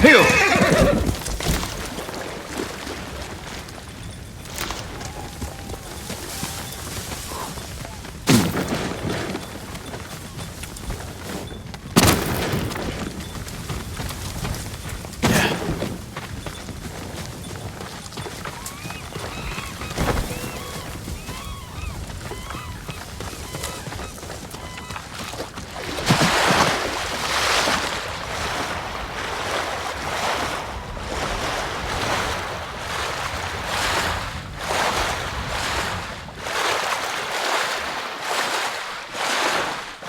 Heal!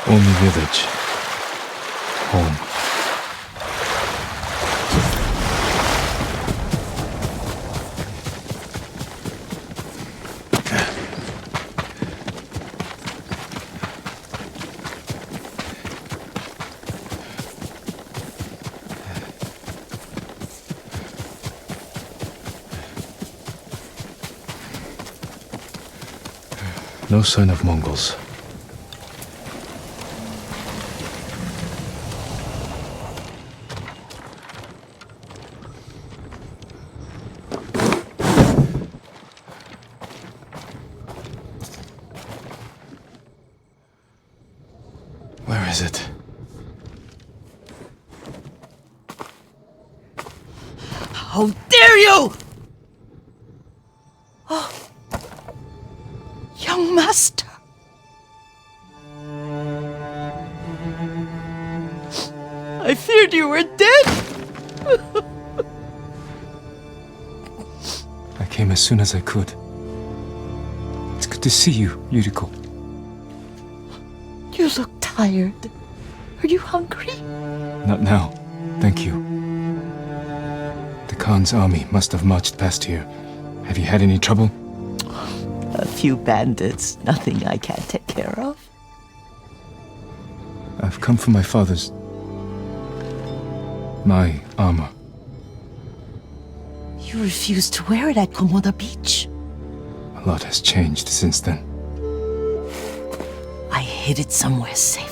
Only village. Home. No sign of Mongols. Where is it? How dare you! Oh, young master. I feared you were dead. I came as soon as I could. It's good to see you, Yuriko. You look tired. Are you hungry? Not now. Thank you. The Khan's army must have marched past here. Have you had any trouble? A few bandits. Nothing I can't take care of. I've come for my father's... my armor. You refused to wear it at Komoda Beach. A lot has changed since then. I hid it somewhere safe.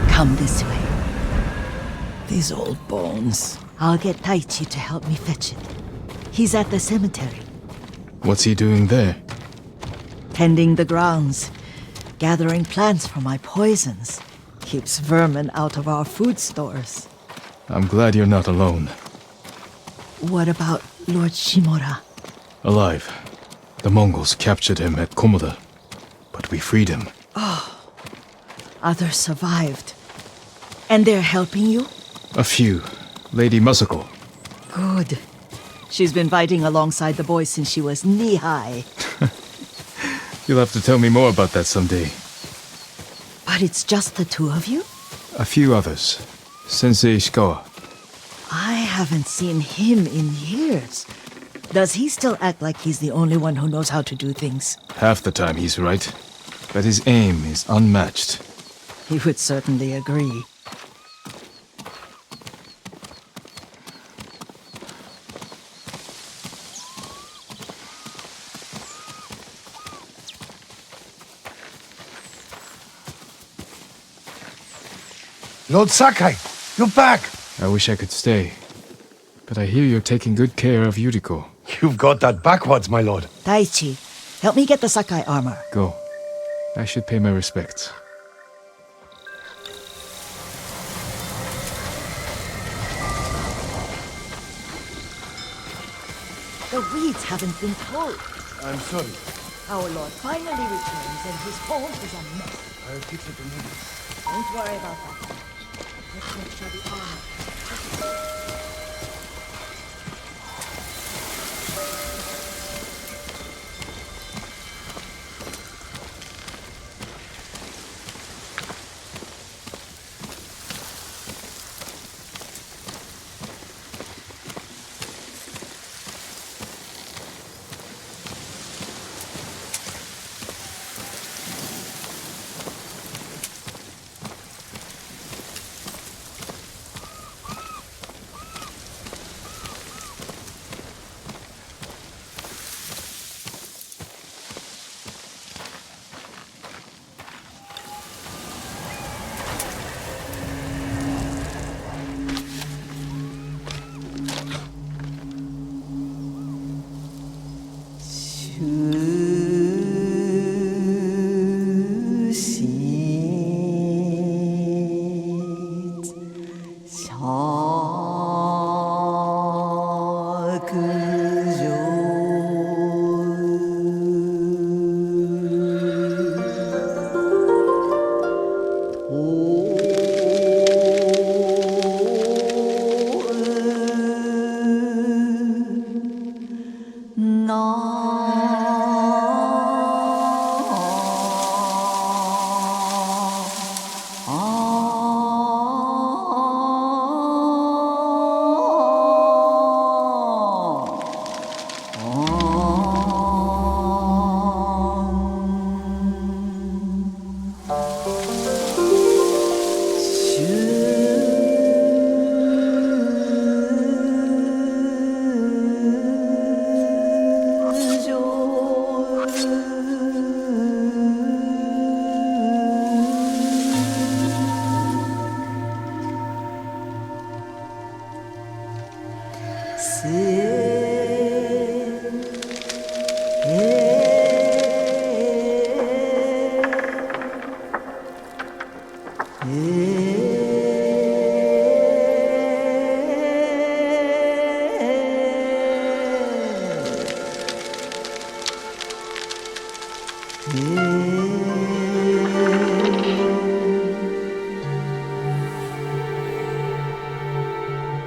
Come this way. These old bones. I'll get Taichi to help me fetch it. He's at the cemetery. What's he doing there? Tending the grounds. Gathering plants for my poisons. Keeps vermin out of our food stores. I'm glad you're not alone. What about Lord Shimura? Alive. The Mongols captured him at Komoda, but we freed him. Others survived. And they're helping you? A few. Lady Masako. Good. She's been fighting alongside the boys since she was knee-high. You'll have to tell me more about that someday. But it's just the two of you? A few others. Sensei Ishikawa. I haven't seen him in years. Does he still act like he's the only one who knows how to do things? Half the time he's right, but his aim is unmatched. He would certainly agree. Lord Sakai, you're back! I wish I could stay, but I hear you're taking good care of Yuriko. You've got that backwards, my lord. Taichi, help me get the Sakai armor. Go. I should pay my respects. The weeds haven't been pulled. I'm sorry. Our lord finally returns and his home is a mess. I'll fix it immediately. Don't worry about that. Let's make sure the armor...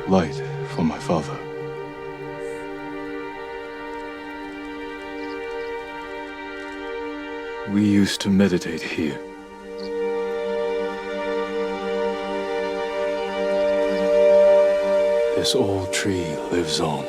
Light for my father. We used to meditate here. This old tree lives on.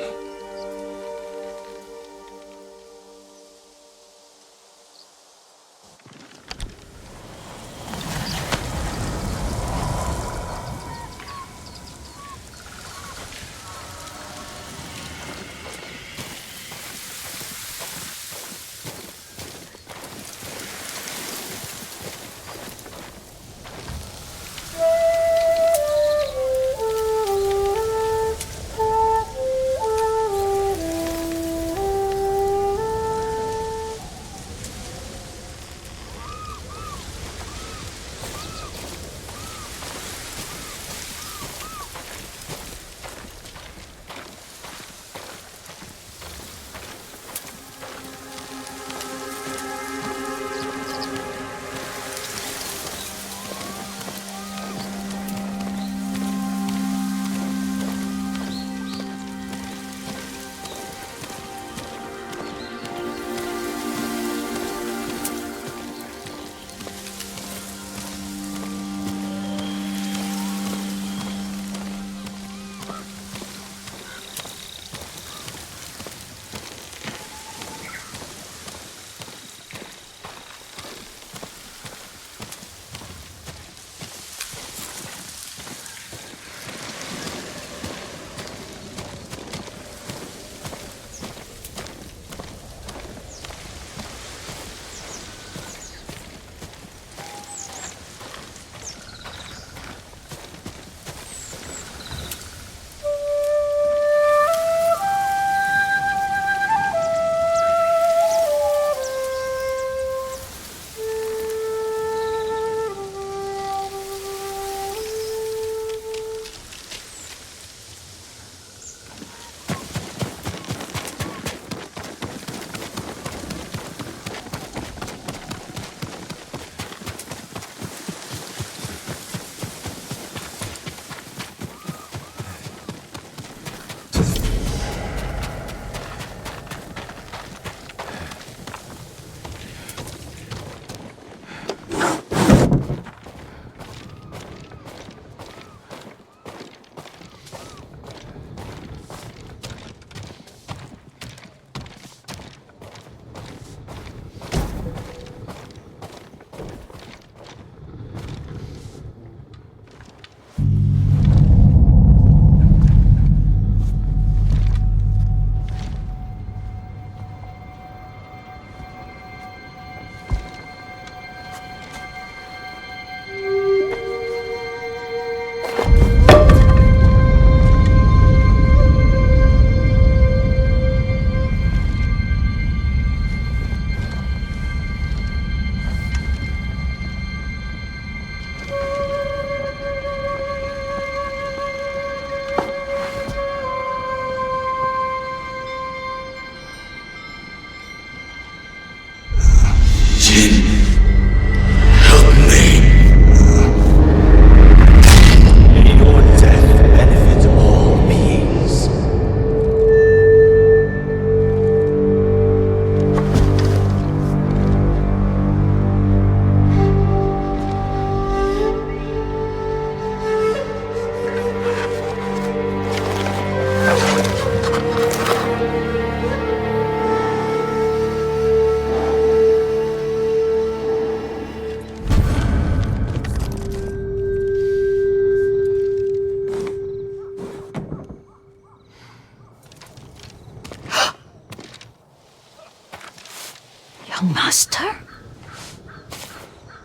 Young master?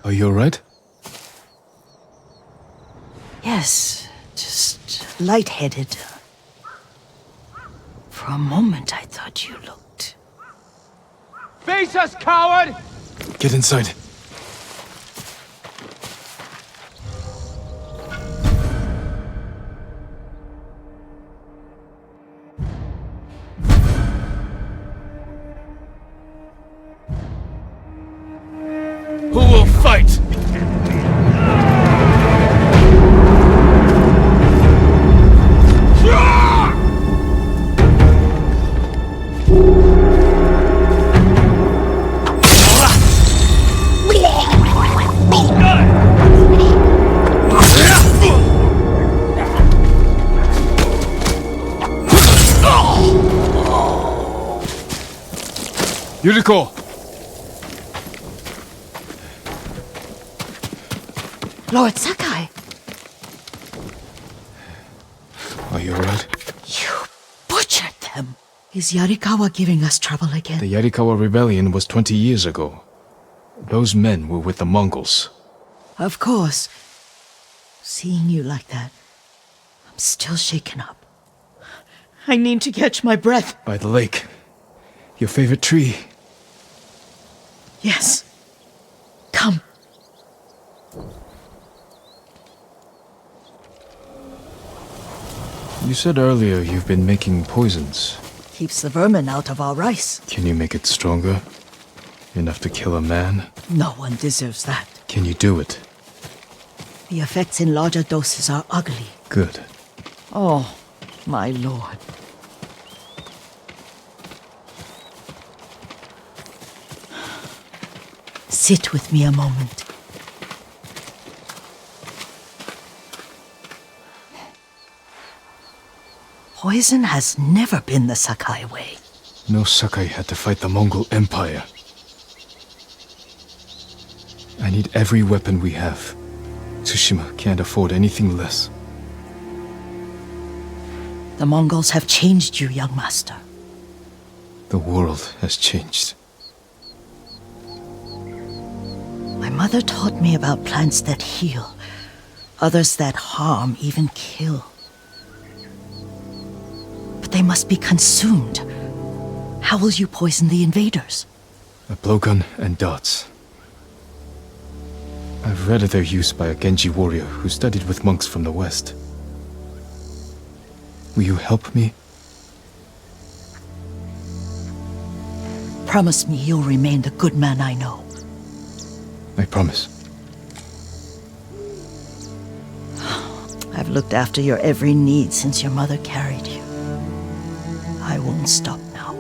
Are you alright? Yes, just lightheaded. For a moment I thought you looked face us, coward! Get inside. Who will fight? Yuriko! Lord Sakai, Are you alright? you butchered them. Is Yarikawa giving us trouble again? The Yarikawa rebellion was 20 years ago. Those men were with the Mongols. Of course. Seeing you like that, I'm still shaken up. I need to catch my breath. By the lake. Your favorite tree. Yes. Come. You said earlier you've been making poisons. Keeps the vermin out of our rice. Can you make it stronger? Enough to kill a man? No one deserves that. Can you do it? The effects in larger doses are ugly. Good. Oh, my lord. Sit with me a moment. Poison has never been the Sakai way. No Sakai had to fight the Mongol Empire. I need every weapon we have. Tsushima can't afford anything less. The Mongols have changed you, young master. The world has changed. My mother taught me about plants that heal, others that harm, even kill. But they must be consumed. How will you poison the invaders? A blowgun and darts. I've read of their use by a Genji warrior who studied with monks from the west. Will you help me? Promise me you'll remain the good man I know. I promise. I've looked after your every need since your mother carried you. I won't stop now.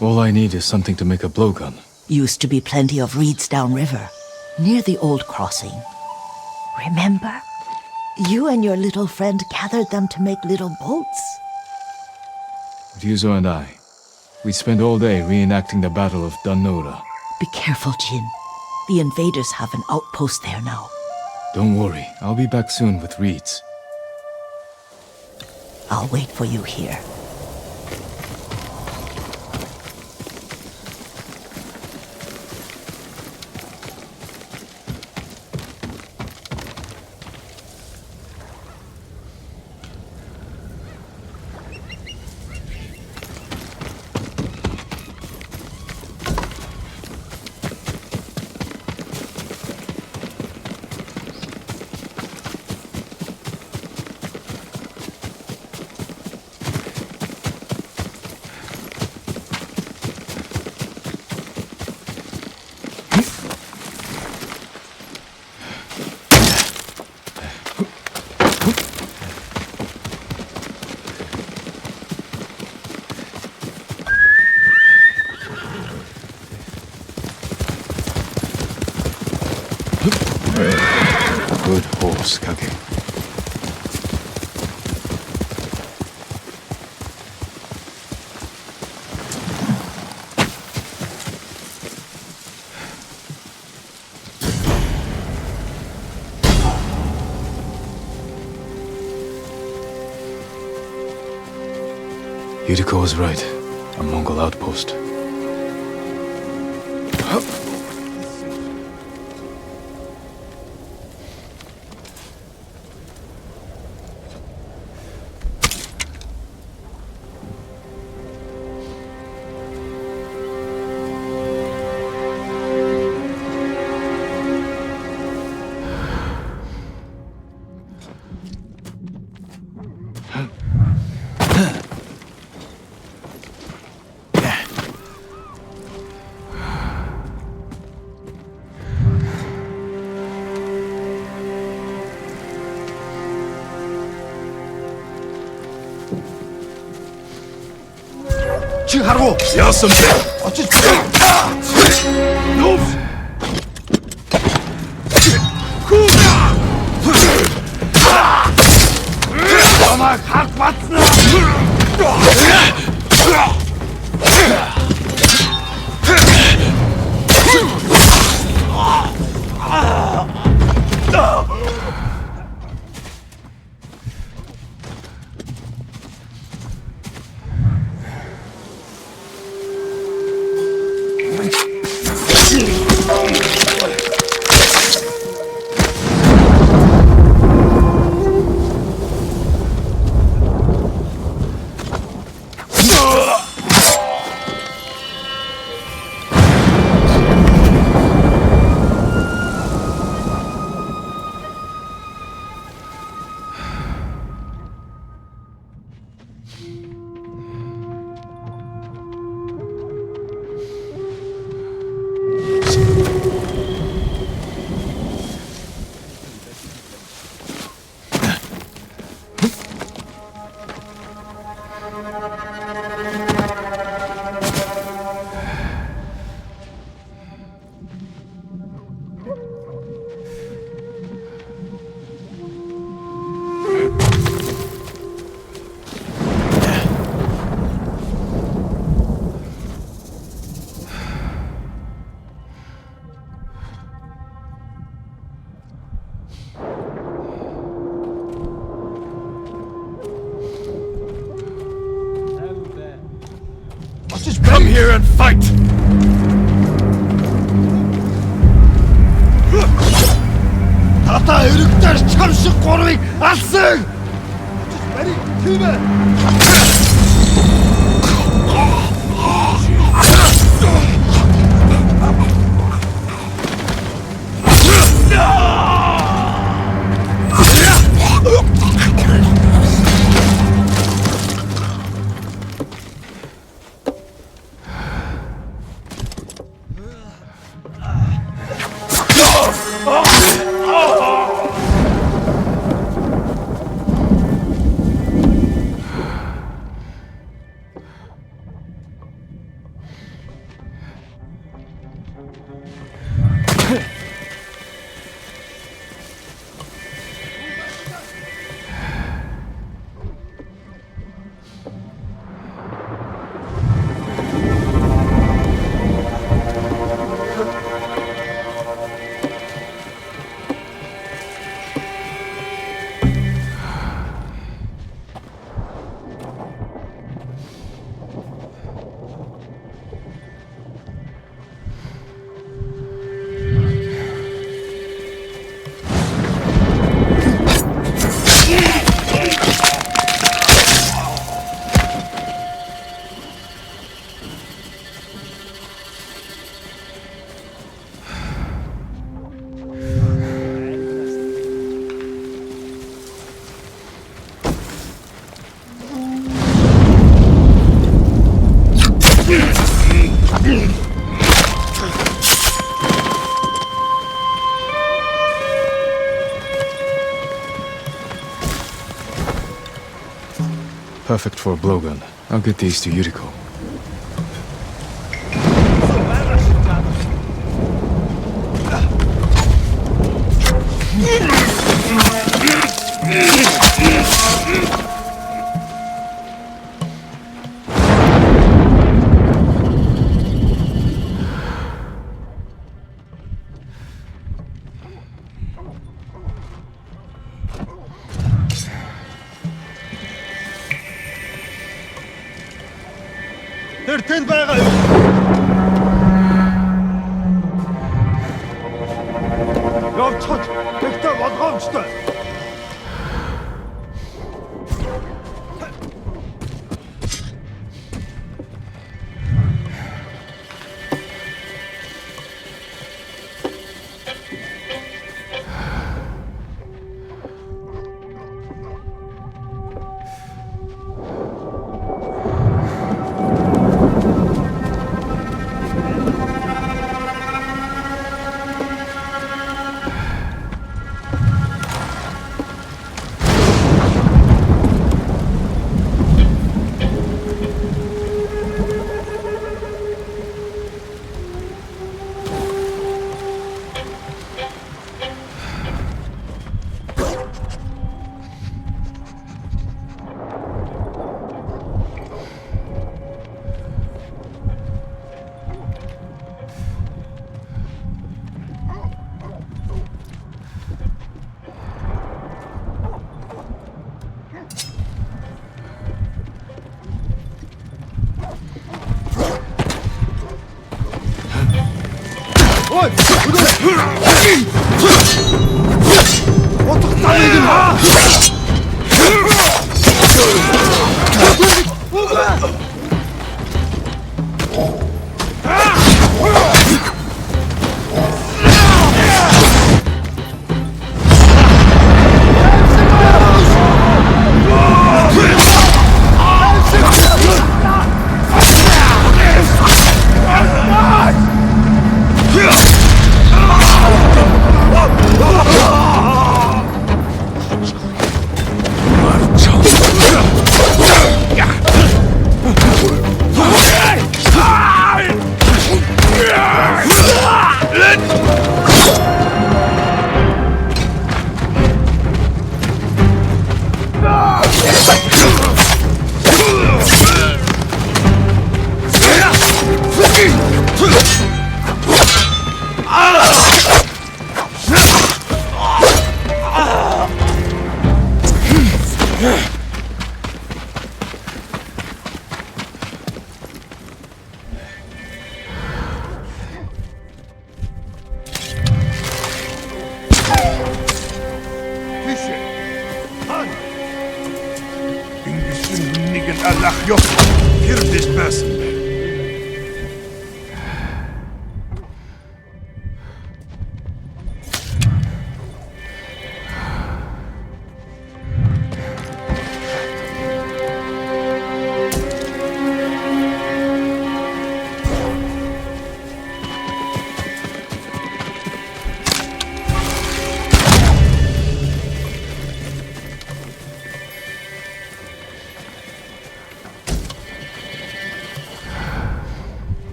All I need is something to make a blowgun. Used to be plenty of reeds downriver, near the old crossing. Remember? You and your little friend gathered them to make little boats. Ryuzo and I, we spent all day reenacting the Battle of Danora. Be careful, Jin. The invaders have an outpost there now. Don't worry, I'll be back soon with reeds. I'll wait for you here. Good horse, Kage. Yuriko was right. A Mongol outpost. Чи харав? Яасан бэ? Очиж Нууф! Намайг хард батснаа! Come here and fight! Тата өргөдөр чам шиг гурвыг алсан! Очиж барь тийм ээ! Perfect for a blowgun. I'll get these to Yuriko. Тэр тэнд байгаа юу? Явцгач. Тэгтээ болгоомжтой. Ой! Утгацаа нэг нь хаа? Allah yok. Bir düşmesin.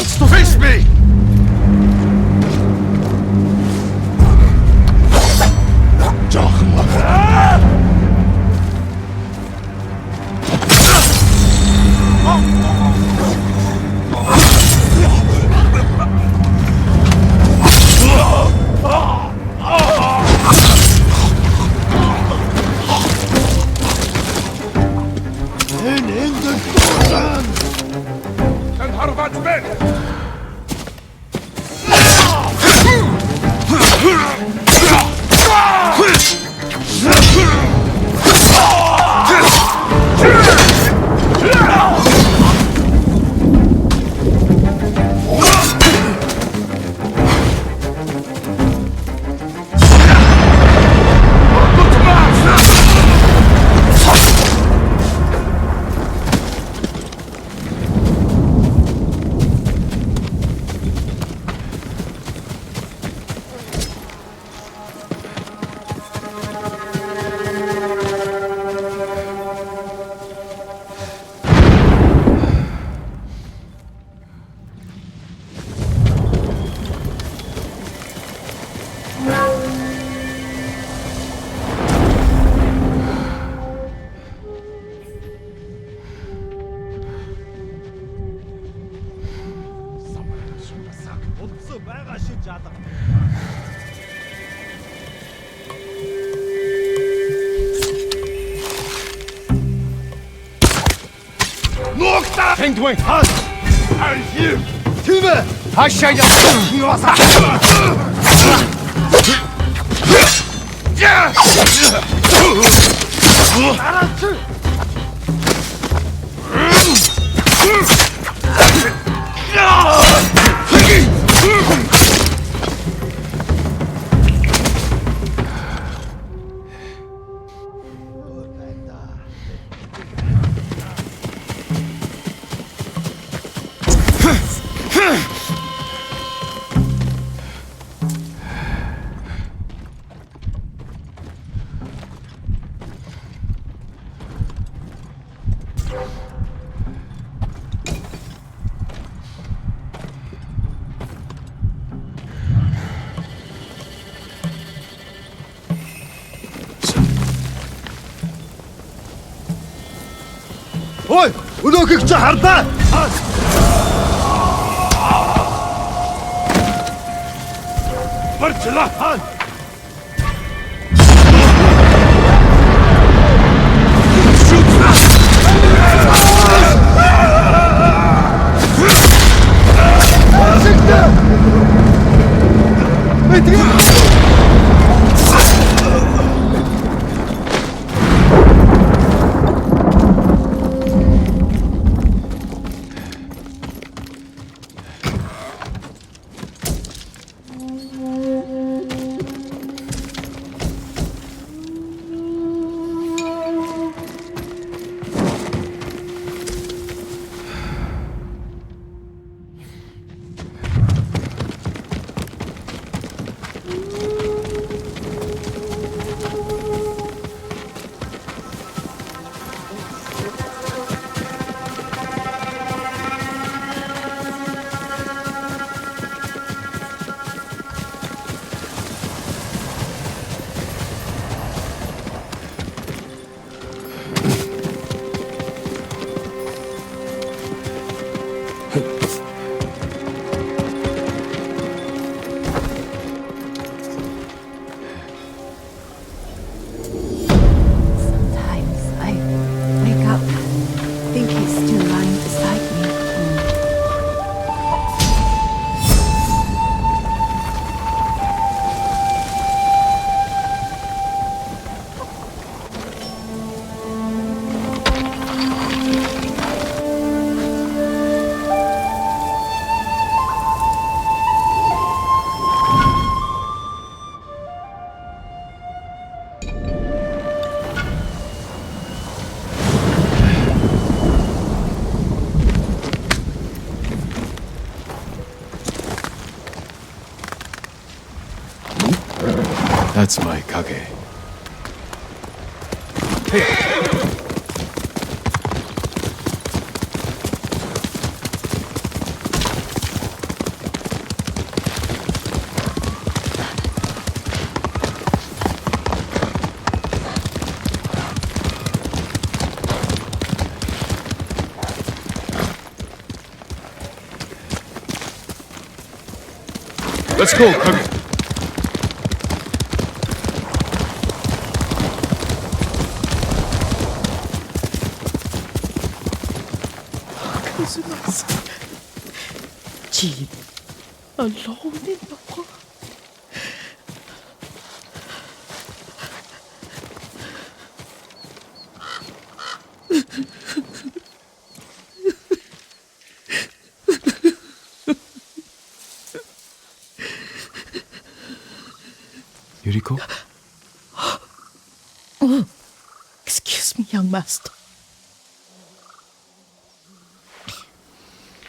Wants to face me! Sen harbat ben. 행동해. 팀에 하샤야. Ой, өнөөхийг чи хардаа. Барчлаа. Sometimes I wake up, think he's still lying beside me. That's my kage. Let's go, kage. Jean, alone in the world. Yuriko? Excuse me, young master.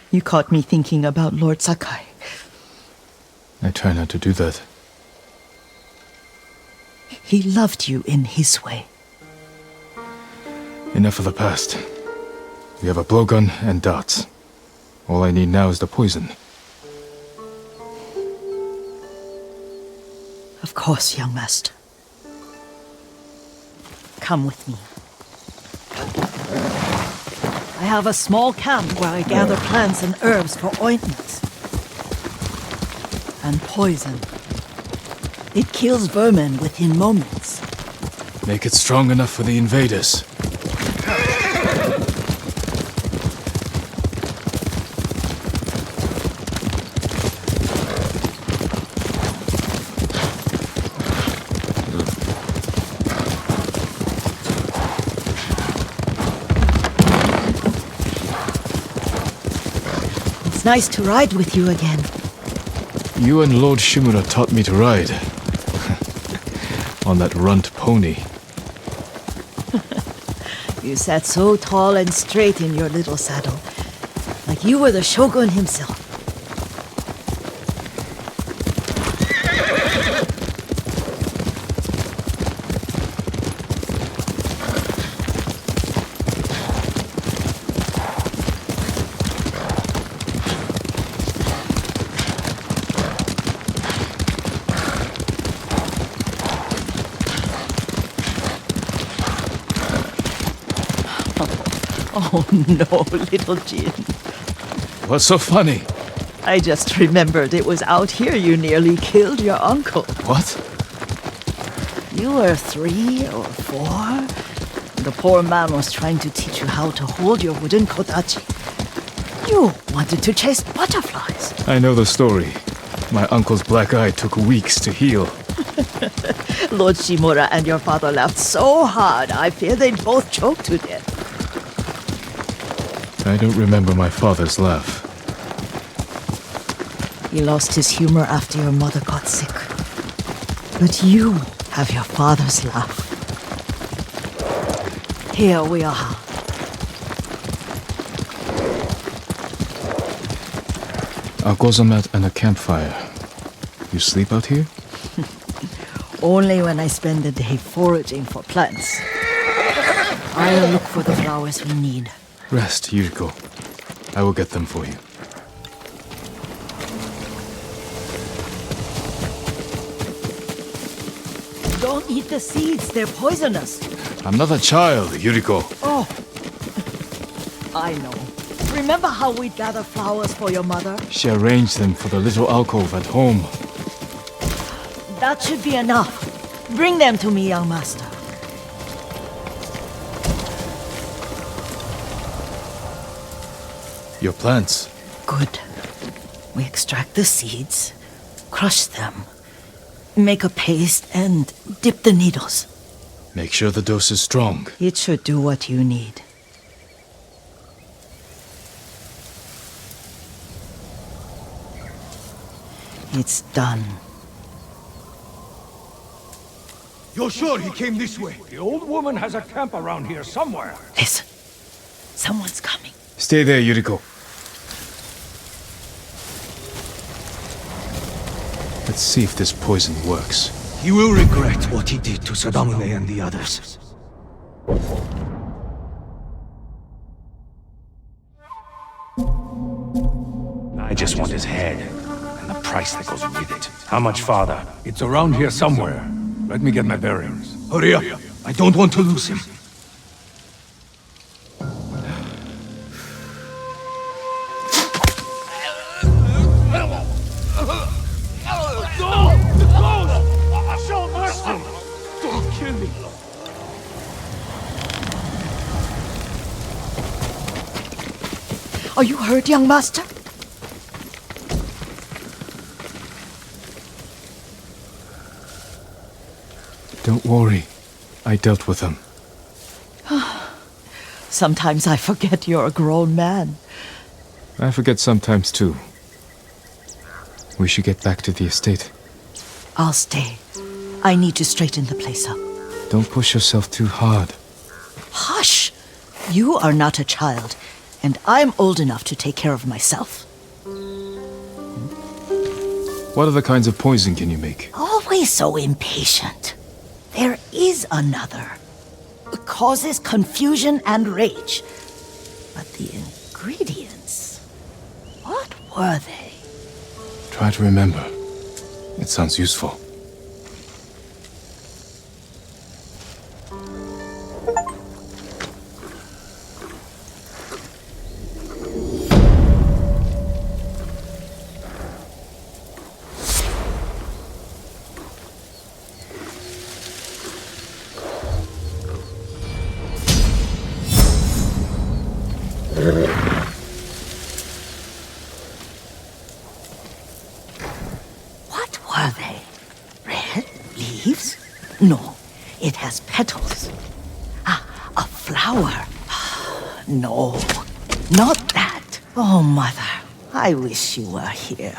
You caught me thinking about Lord Sakai. I try not to do that. He loved you in his way. Enough of the past. We have a blowgun and darts. All I need now is the poison. Of course, young master. Come with me. I have a small camp where I gather plants and herbs for ointments. And poison. It kills vermin within moments. Make it strong enough for the invaders. It's nice to ride with you again. You and Lord Shimura taught me to ride. On that runt pony. You sat so tall and straight in your little saddle, like you were the shogun himself. Oh no, little Jin. What's so funny? I just remembered it was out here you nearly killed your uncle. What? You were 3 or 4. The poor man was trying to teach you how to hold your wooden kodachi. You wanted to chase butterflies. I know the story. My uncle's black eye took weeks to heal. Lord Shimura and your father laughed so hard, I fear they'd both choke to death. I don't remember my father's laugh. He lost his humor after your mother got sick. But you have your father's laugh. Here we are. A gozamat and a campfire. You sleep out here? Only when I spend the day foraging for plants. I'll look for the flowers we need. Rest, Yuriko. I will get them for you. Don't eat the seeds, they're poisonous. I'm not a child, Yuriko. Oh, I know. Remember how we'd gather flowers for your mother? She arranged them for the little alcove at home. That should be enough. Bring them to me, young master. Your plants. Good. We extract the seeds, crush them, make a paste, and dip the needles. Make sure the dose is strong. It should do what you need. It's done. You're sure he came this way? The old woman has a camp around here somewhere. Listen. Someone's coming. Stay there, Yuriko. Let's see if this poison works. He will regret what he did to Sadamune and the others. I just want his head, and the price that goes with it. How much farther? It's around here somewhere. Let me get my bearings. Hurry up. I don't want to lose him. Don't kill me! Are you hurt, young master? Don't worry. I dealt with them. Sometimes I forget you're a grown man. I forget sometimes too. We should get back to the estate. I'll stay. I need to straighten the place up. Don't push yourself too hard. Hush! You are not a child, and I'm old enough to take care of myself. What other kinds of poison can you make? Always so impatient. There is another. It causes confusion and rage. But the ingredients... what were they? Try to remember. It sounds useful. What were they? Red leaves? No, it has petals. Ah, a flower. No, not that. Oh, Mother, I wish you were here.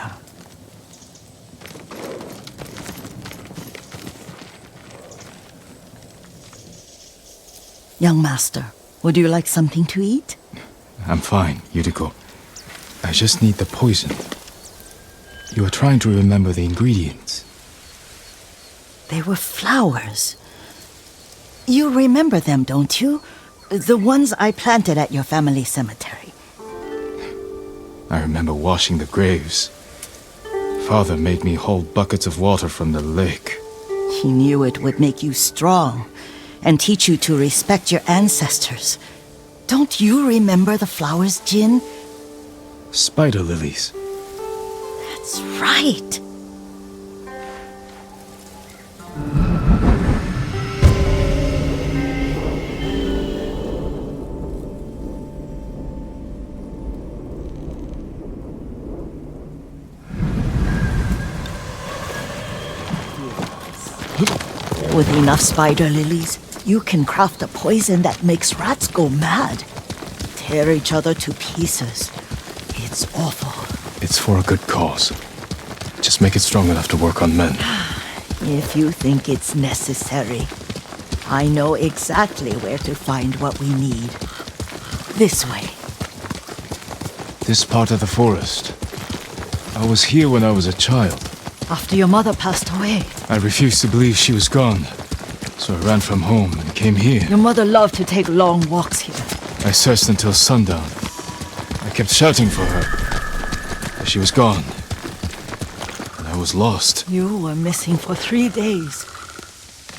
Young master, would you like something to eat? I'm fine, Yuriko. I just need the poison. You are trying to remember the ingredients. They were flowers. You remember them, don't you? The ones I planted at your family cemetery. I remember washing the graves. Father made me hold buckets of water from the lake. He knew it would make you strong and teach you to respect your ancestors. Don't you remember the flowers, Jin? Spider lilies. That's right. With enough spider lilies, you can craft a poison that makes rats go mad. Tear each other to pieces. It's awful. It's for a good cause. Just make it strong enough to work on men. If you think it's necessary, I know exactly where to find what we need. This way. This part of the forest. I was here when I was a child. After your mother passed away. I refused to believe she was gone. So I ran from home and came here. Your mother loved to take long walks here. I searched until sundown. I kept shouting for her. But she was gone. And I was lost. You were missing for 3 days.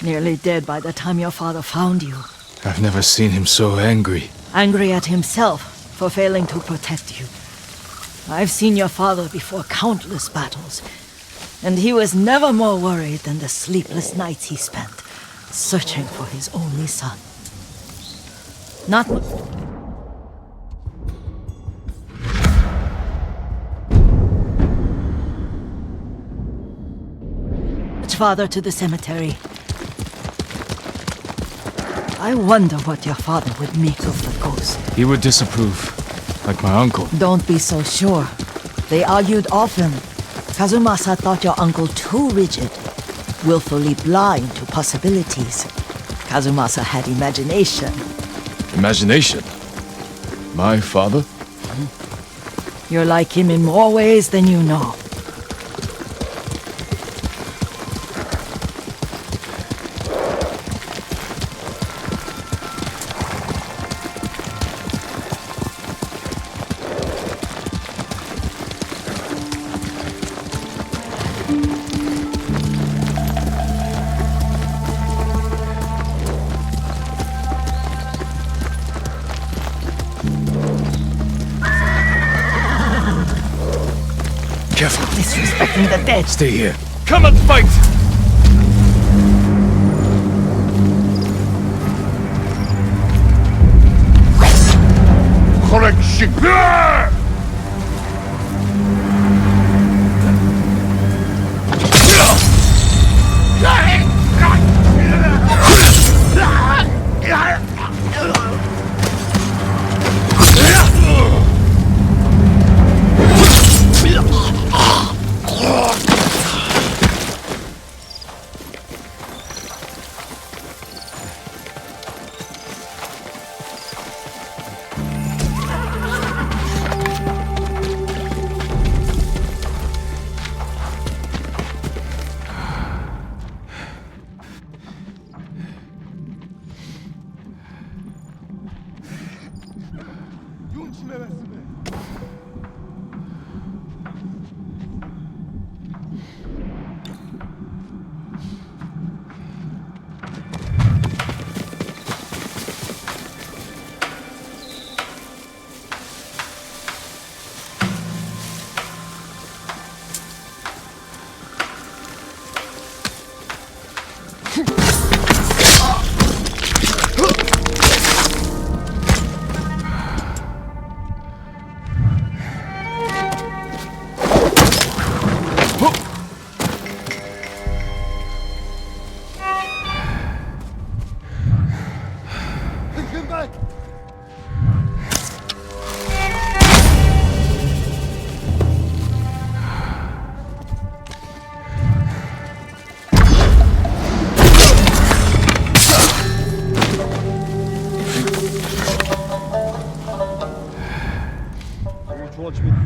Nearly dead by the time your father found you. I've never seen him so angry. Angry at himself for failing to protect you. I've seen your father before countless battles. And he was never more worried than the sleepless nights he spent searching for his only son. Not much farther to the cemetery. I wonder what your father would make of the ghost. He would disapprove, like my uncle. Don't be so sure. They argued often. Kazumasa thought your uncle too rigid, willfully blind to possibilities. Kazumasa had imagination. Imagination? My father? You're like him in more ways than you know. Careful. Disrespecting the dead. Stay here. Come and fight! Correction!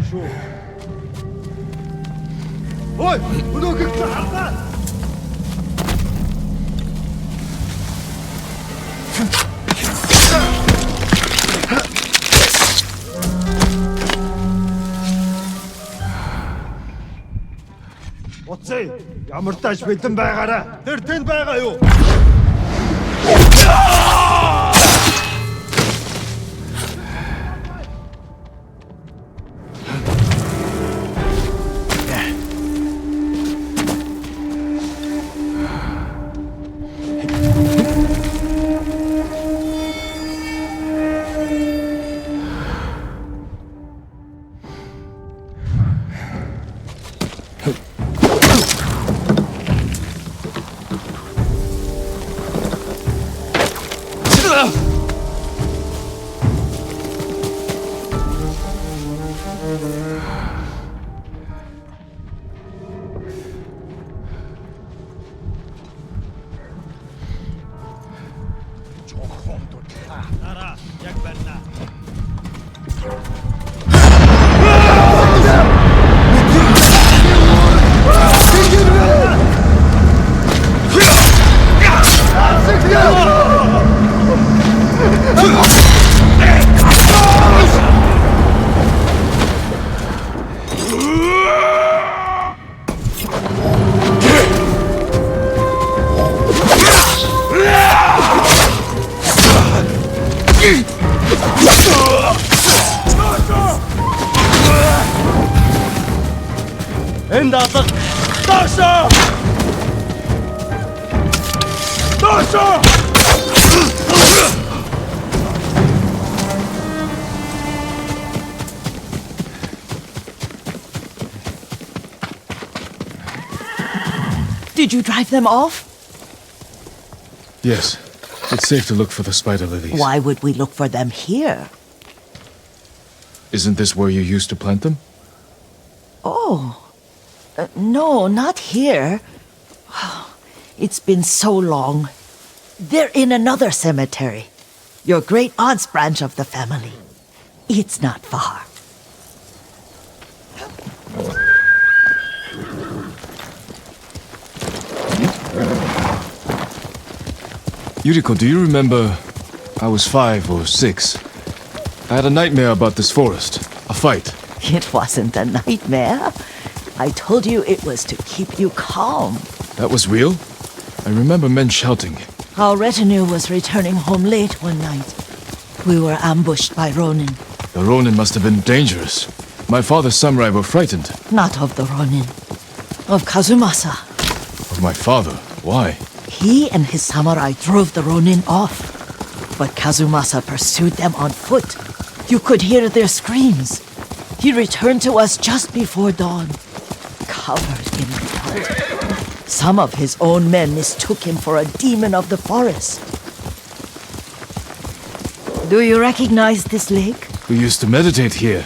шүү. Ой, өнөөхийг чи хардаа. Уцаа, ямар тааш бэлэн байгаарай. Тэр тэнд байгаа юу? Энд алга. Доошоо! Доошоо! Did you drive them off? Yes. It's safe to look for the spider lilies. Why would we look for them here? Isn't this where you used to plant them? Oh. No, not here. It's been so long. They're in another cemetery. Your great aunt's branch of the family. It's not far. Yuriko, do you remember? I was 5 or 6. I had a nightmare about this forest. A fight. It wasn't a nightmare. I told you it was to keep you calm. That was real? I remember men shouting. Our retinue was returning home late one night. We were ambushed by Ronin. The Ronin must have been dangerous. My father's samurai were frightened. Not of the Ronin. Of Kazumasa. Of my father? Why? He and his samurai drove the Ronin off. But Kazumasa pursued them on foot. You could hear their screams. He returned to us just before dawn, covered in blood. Some of his own men mistook him for a demon of the forest. Do you recognize this lake? We used to meditate here.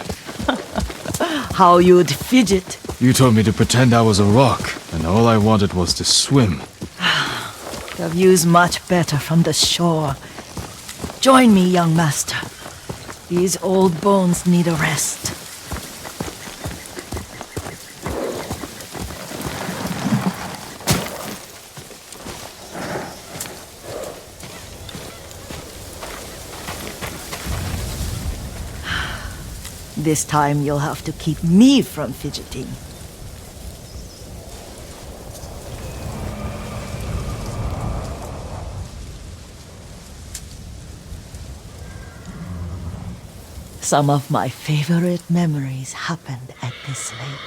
How you'd fidget. You told me to pretend I was a rock, and all I wanted was to swim. The view's much better from the shore. Join me, young master. These old bones need a rest. This time you'll have to keep me from fidgeting. Some of my favorite memories happened at this lake.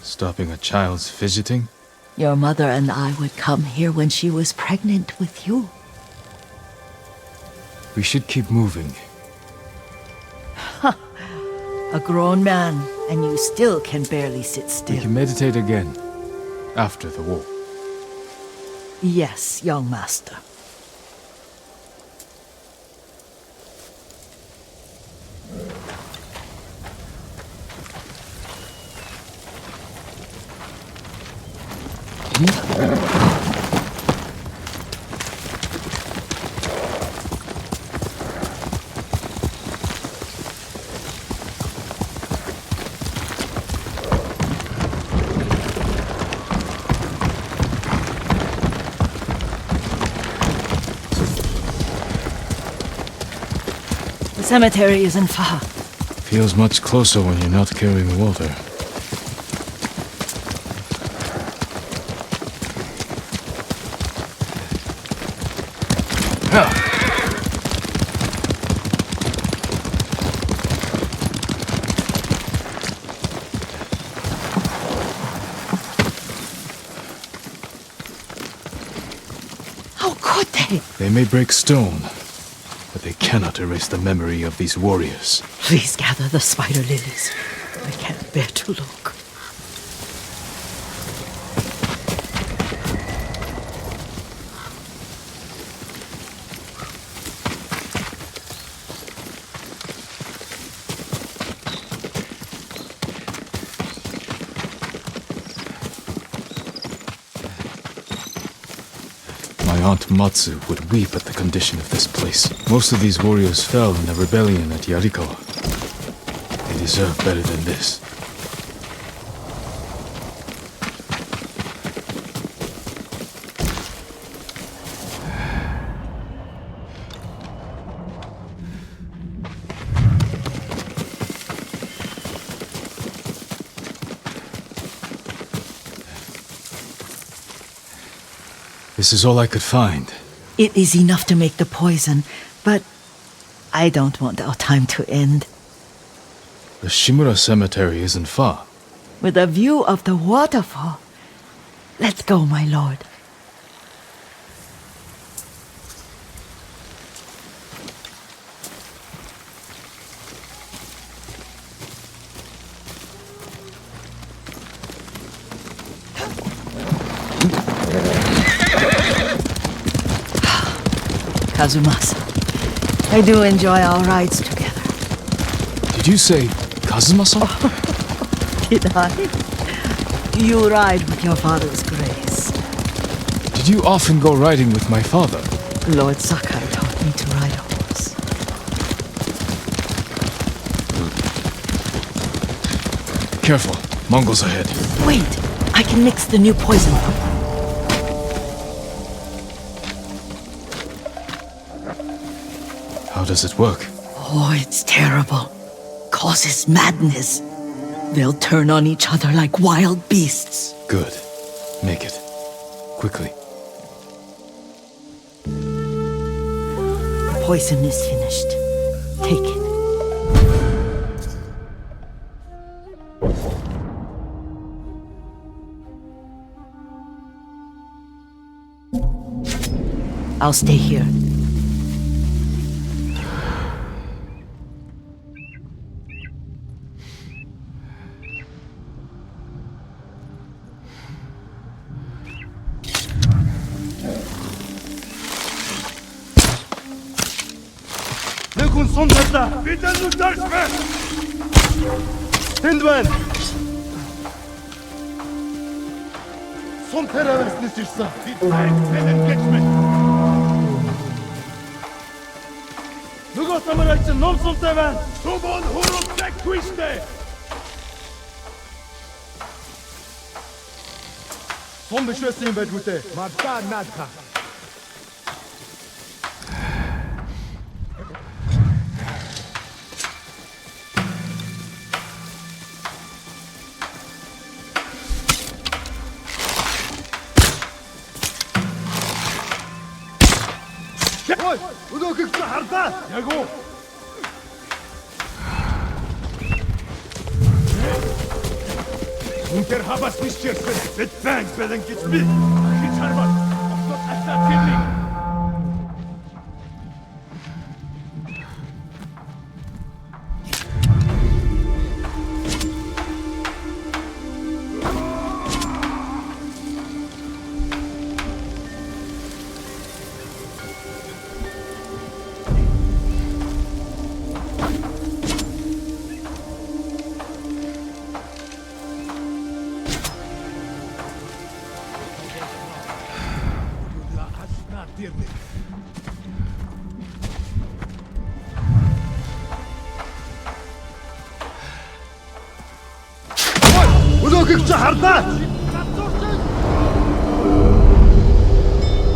Stopping a child's fidgeting? Your mother and I would come here when she was pregnant with you. We should keep moving. A grown man, and you still can barely sit We still. can meditate again. After the war. Yes, young master. cemetery isn't far. Feels much closer when you're not carrying water. How could they? They may break stone, but they cannot erase the memory of these warriors. Please gather the spider lilies. I can't bear to look. My Aunt Matsu would weep at the condition of this place. Most of these warriors fell in the rebellion at Yarikawa. They deserve better than this. This is all I could find. It is enough to make the poison, but I don't want our time to end. The Shimura Cemetery isn't far. With a view of the waterfall. Let's go, my lord. Kazumasa, I do enjoy our rides together. Did you say Kazumasa? Did I? You ride with your father's grace. Did you often go riding with my father? Lord Sakai taught me to ride a horse. Careful, Mongols ahead. Wait, I can mix the new poison. How does it work? Oh, it's terrible. Causes madness. They'll turn on each other like wild beasts. Good. Make it. Quickly. The poison is finished. Take it. I'll stay here. Некун сум талаа. Бидэн нүдэрч байна. Тэнд байна. Сум таравснаас ирсэн. Бид тэнэн гэж байна. Нөгөө самараач ном сумтай байна. Сумон хуралдаг twist-ээ. Сум биш байсан юм байлгүй дээ. Мадаа наадха. Ой, өнөөхийг хардаа. Яг уу. Үнтер хабас биш чирсэн. Бид банк бэлэн гэж би. Хич хармаа. Ослоо атаа тэрний.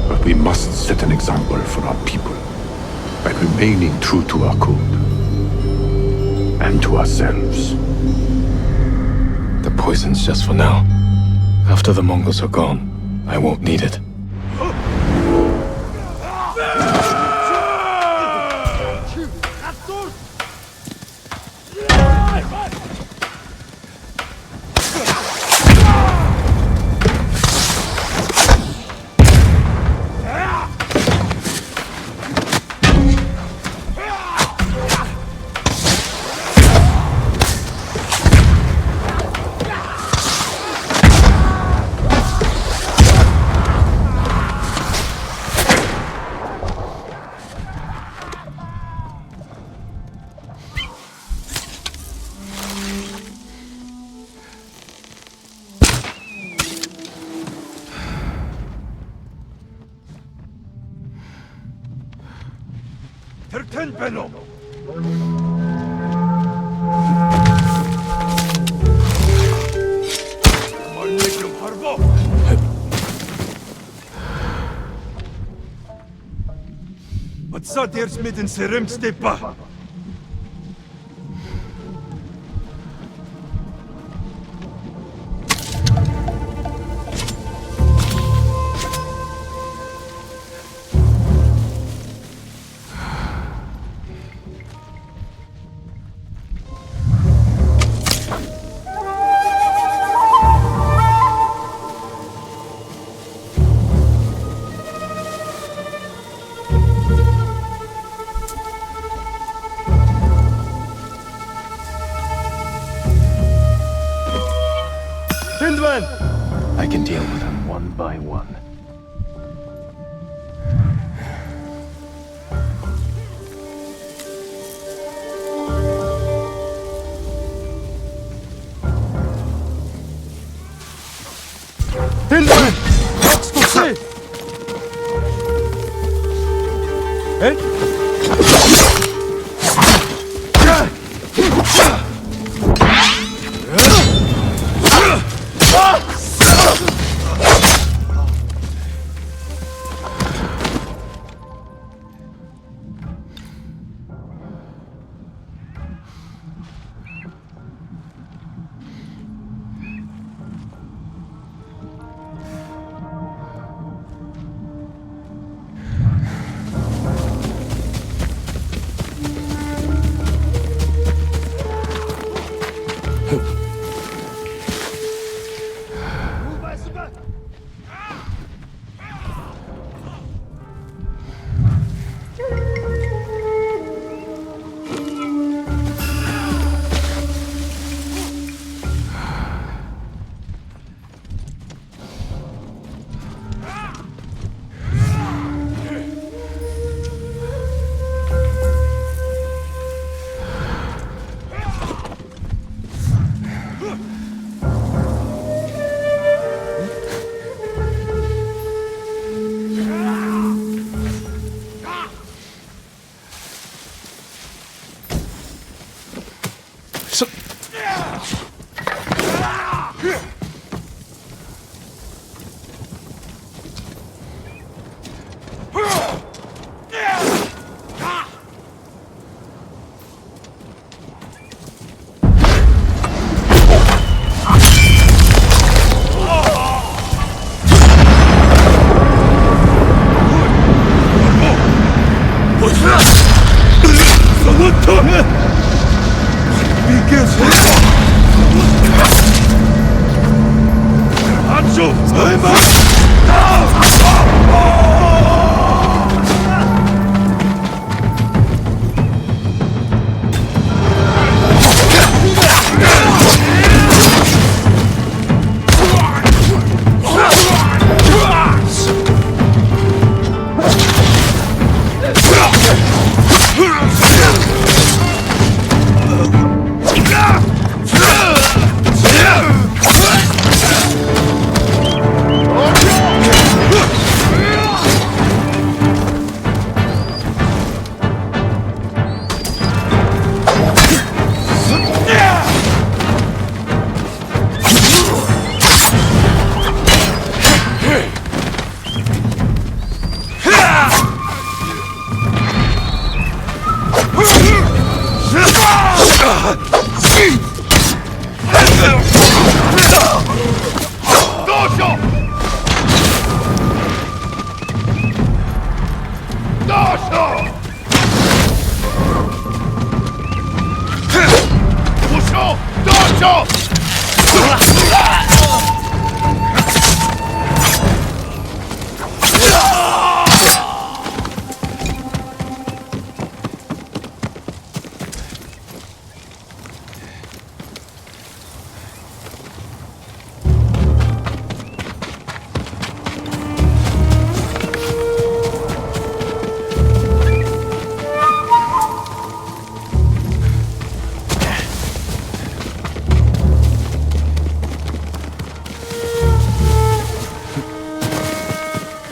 But we must set an example for our people by remaining true to our code. and to ourselves. The poison's just for now. After the Mongols are gone, I won't need it. Terken Benno! Mallekum Harbo! Wat zat eerst met een seremstepa? Hindman! I can deal with them one by one. Hindman! What's to say?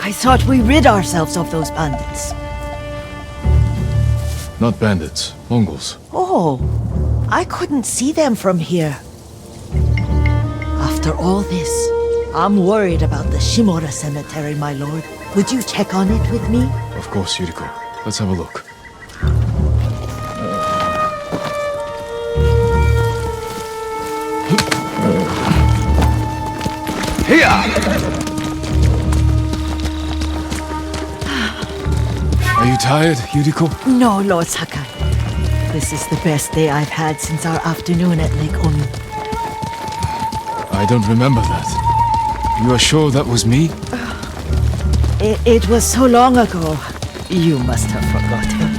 I thought we rid ourselves of those bandits. Not bandits, Mongols. Oh, I couldn't see them from here. After all this, I'm worried about the Shimura cemetery, my lord. Would you check on it with me? Of course, Yuriko. Let's have a look. Are you tired, Yuriko? No, Lord Sakai. This is the best day I've had since our afternoon at Lake Omi. I don't remember that. You are sure that was me? It was so long ago. You must have forgotten.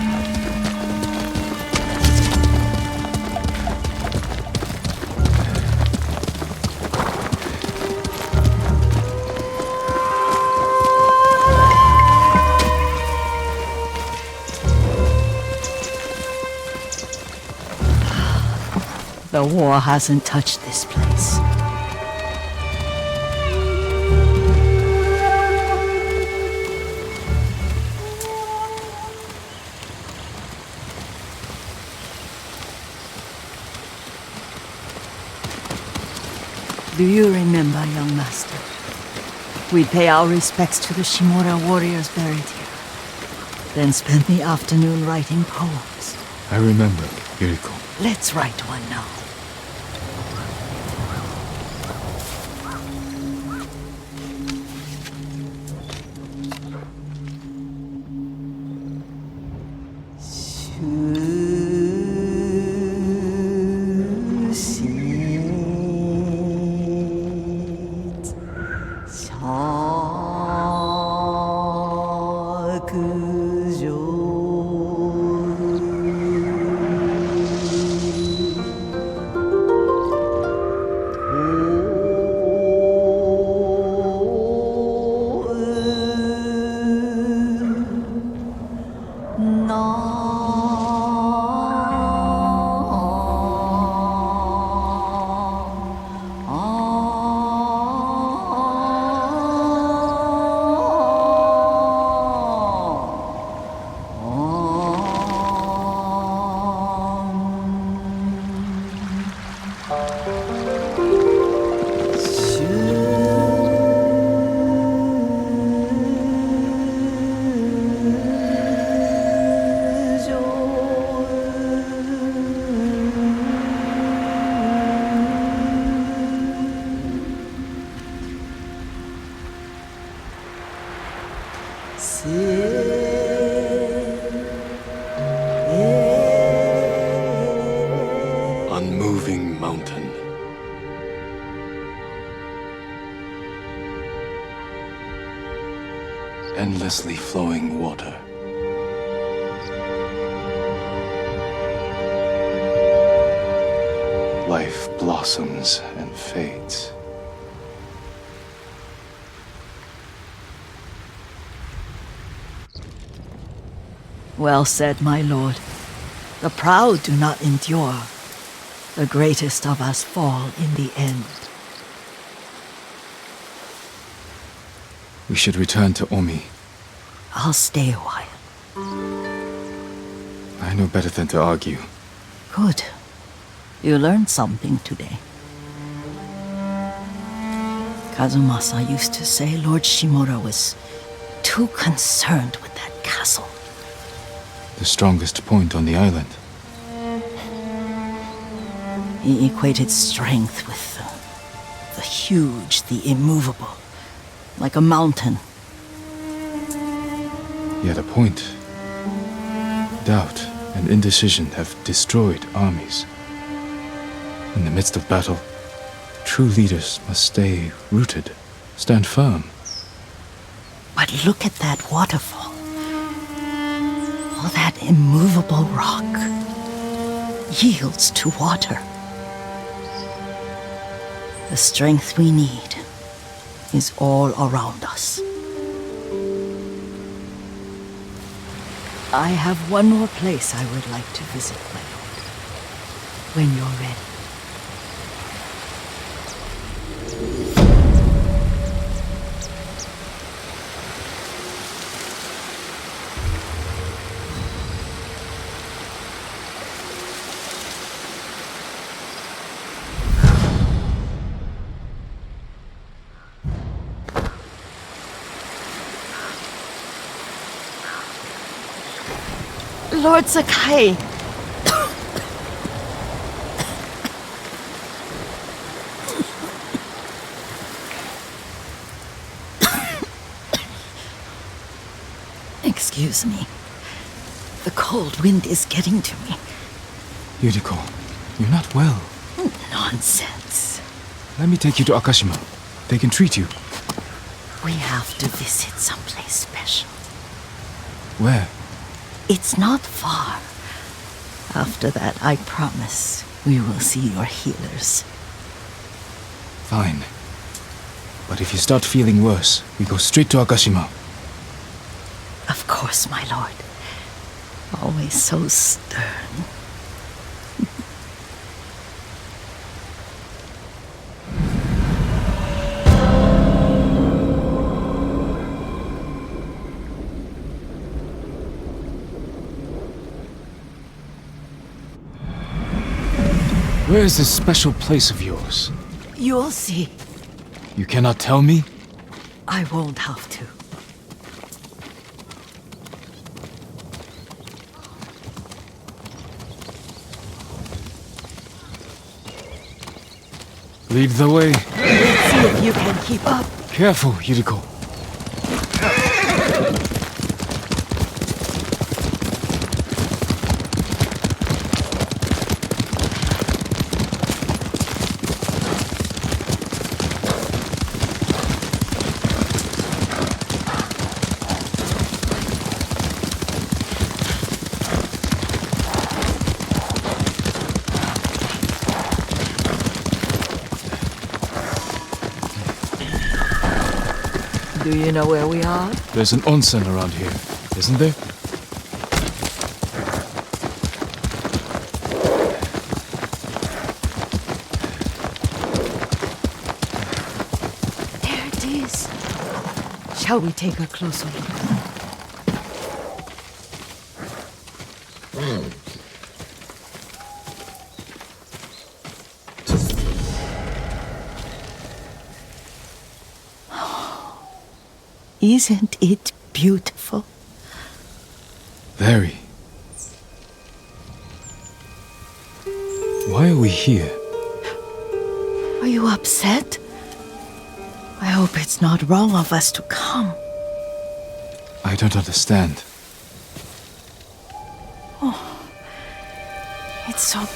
The war hasn't touched this place. Do you remember, young master? We'd pay our respects to the Shimura warriors buried here, then spend the afternoon writing poems. I remember, Yuriko. Let's write one now. Unmoving mountain. Endlessly flowing water. Life blossoms and fades. Well said, my lord. The proud do not endure. The greatest of us fall in the end. We should return to Omi. I'll stay a while. I know better than to argue. Good. You learned something today. Kazumasa used to say Lord Shimura was too concerned with that castle. The strongest point on the island. He equated strength with the huge, the immovable, like a mountain. Yet a point. Doubt and indecision have destroyed armies. In the midst of battle, true leaders must stay rooted, stand firm. But look at that waterfall. All that immovable rock yields to water. The strength we need is all around us. I have one more place I would like to visit, my lord. When you're ready. Lord Sakai. Excuse me. The cold wind is getting to me. Yuriko, you're not well. Nonsense. Let me take you to Akashima. They can treat you. We have to visit someplace special. Where? It's not far. After that, I promise we will see your healers. Fine. But if you start feeling worse, we go straight to Akashima. Of course, my lord. Always so stern. Where is this special place of yours? You'll see. You cannot tell me? I won't have to. Lead the way. Let's see if you can keep up. Careful, Yuriko. Do you know where we are? There's an onsen around here, isn't there? There it is. Shall we take a closer look? Isn't it beautiful? Very. Why are we here? Are you upset? I hope it's not wrong of us to come. I don't understand. It's so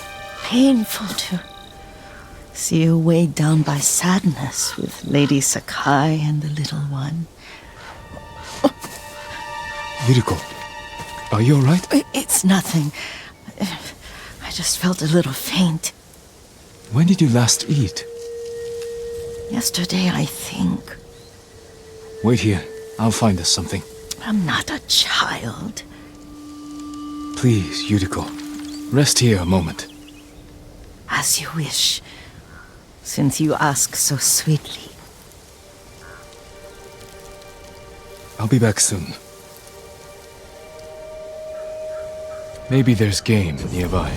painful to see you weighed down by sadness with Lady Sakai and the little one. Yuriko, are you alright? It's nothing. I just felt a little faint. When did you last eat? Yesterday, I think. Wait here. I'll find us something. I'm not a child. Please, Yuriko. Rest here a moment. As you wish, since you ask so sweetly. I'll be back soon. Maybe there's game nearby.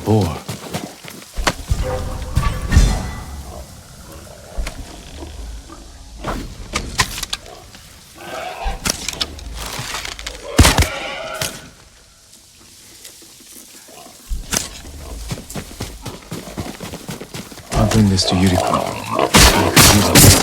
boar. I'll bring this to Yuriko. You can use it.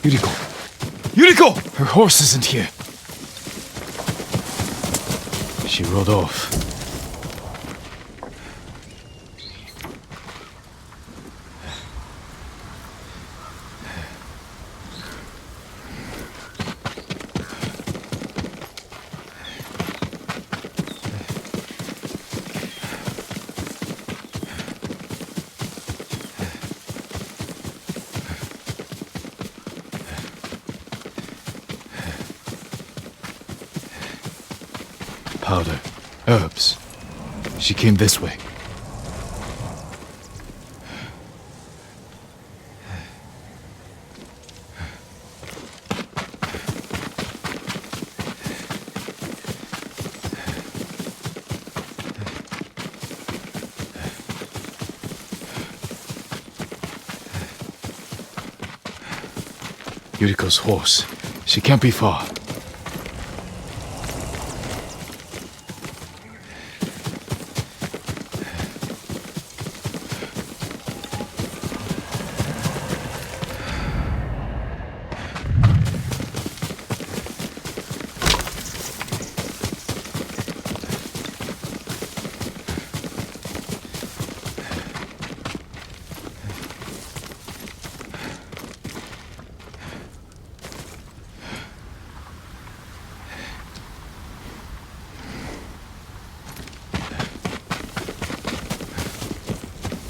Yuriko! Yuriko! Her horse isn't here. She rode off. Powder. Herbs. She came this way. Yuriko's horse. She can't be far.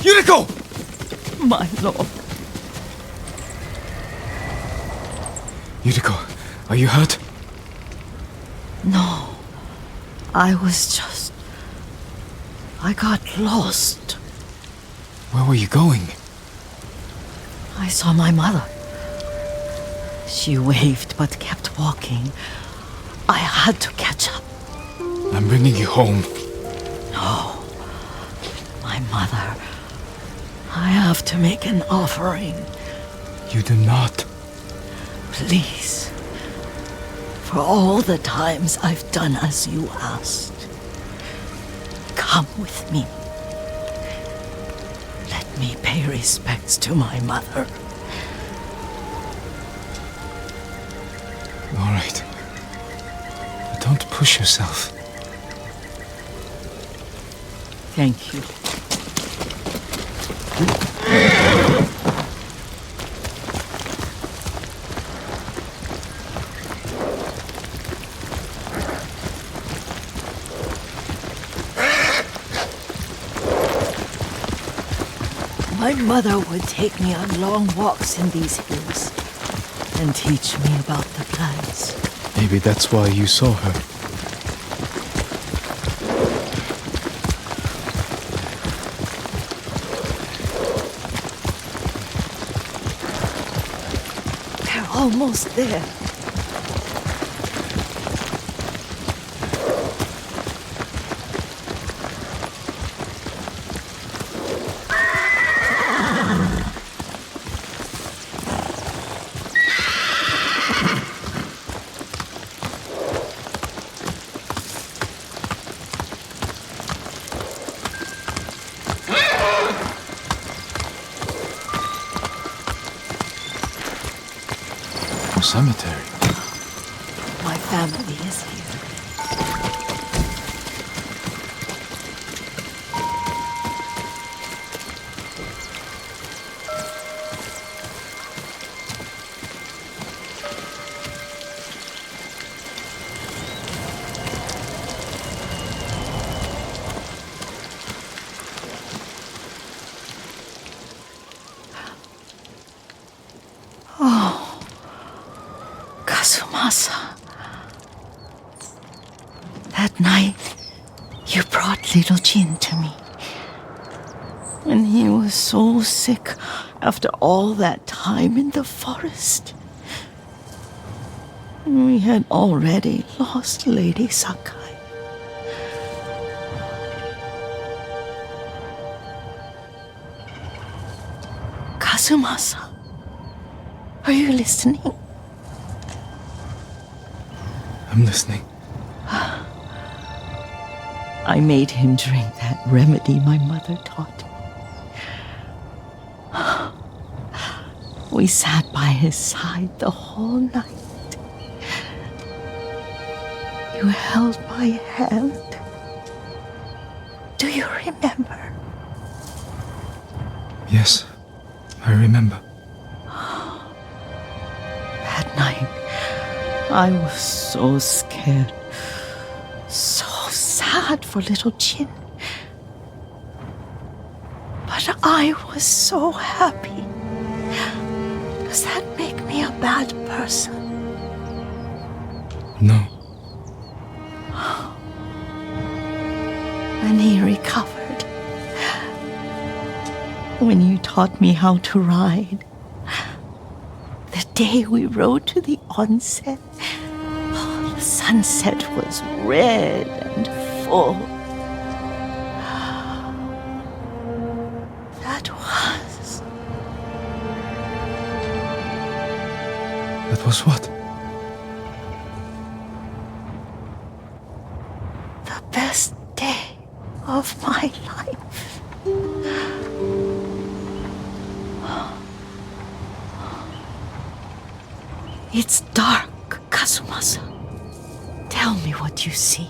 Yuriko! My lord. Yuriko, are you hurt? No. I got lost. Where were you going? I saw my mother. She waved but kept walking. I had to catch up. I'm bringing you home. No. My mother. I have to make an offering. You do not. Please. For all the times I've done as you asked. Come with me. Let me pay respects to my mother. All right. But don't push yourself. Thank you. My mother would take me on long walks in these hills and teach me about the plants. Maybe that's why you saw her. They're almost there. cemetery. My family is here. Kazumasa. That night, you brought little Jin to me. And he was so sick after all that time in the forest. We had already lost Lady Sakai. Kazumasa, are you listening? I'm listening. I made him drink that remedy my mother taught me. We sat by his side the whole night. You held my hand. Do you remember? Yes, I remember. That night, I was so scared, so sad for little Jin. But I was so happy. Does that make me a bad person? No. When he recovered, when you taught me how to ride, the day we rode to the onsen, the sunset was red and full. That was what? The best day of my life. It's dark, Kazumasa. Tell me what you see.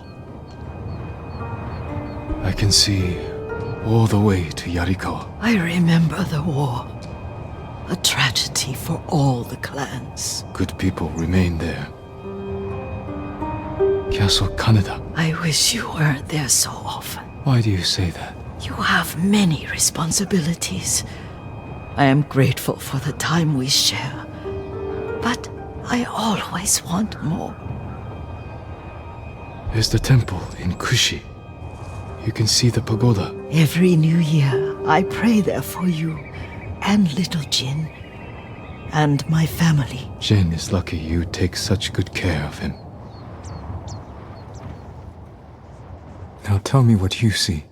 I can see all the way to Yarikawa. I remember the war. A tragedy for all the clans. Good people remain there. Castle Kaneda. I wish you weren't there so often. Why do you say that? You have many responsibilities. I am grateful for the time we share. But I always want more. There's the temple in Kushi. You can see the pagoda. Every new year, I pray there for you and little Jin and my family. Jin is lucky you take such good care of him. Now tell me what you see.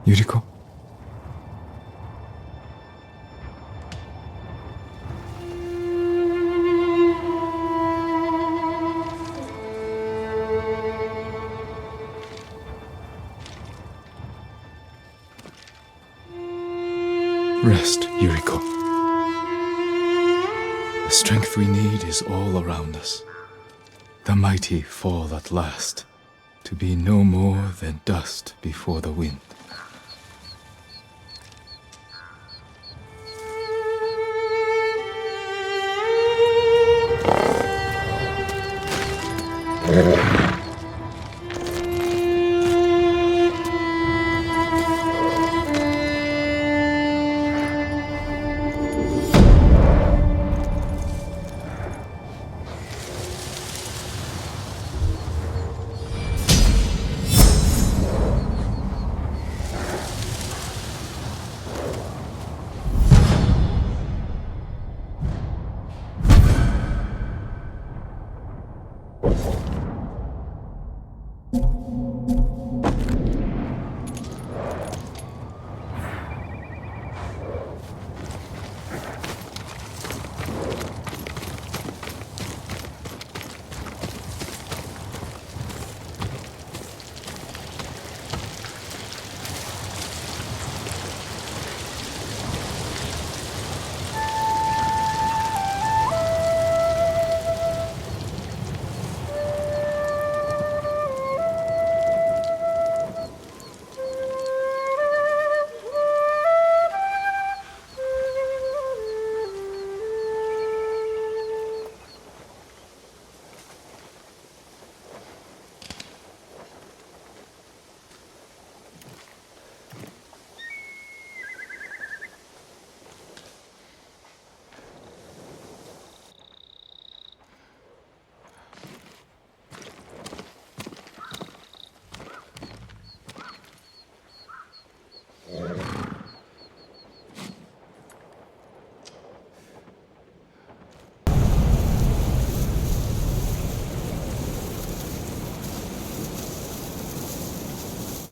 Yuriko? Rest, Yuriko. The strength we need is all around us. The mighty fall at last, to be no more than dust before the wind.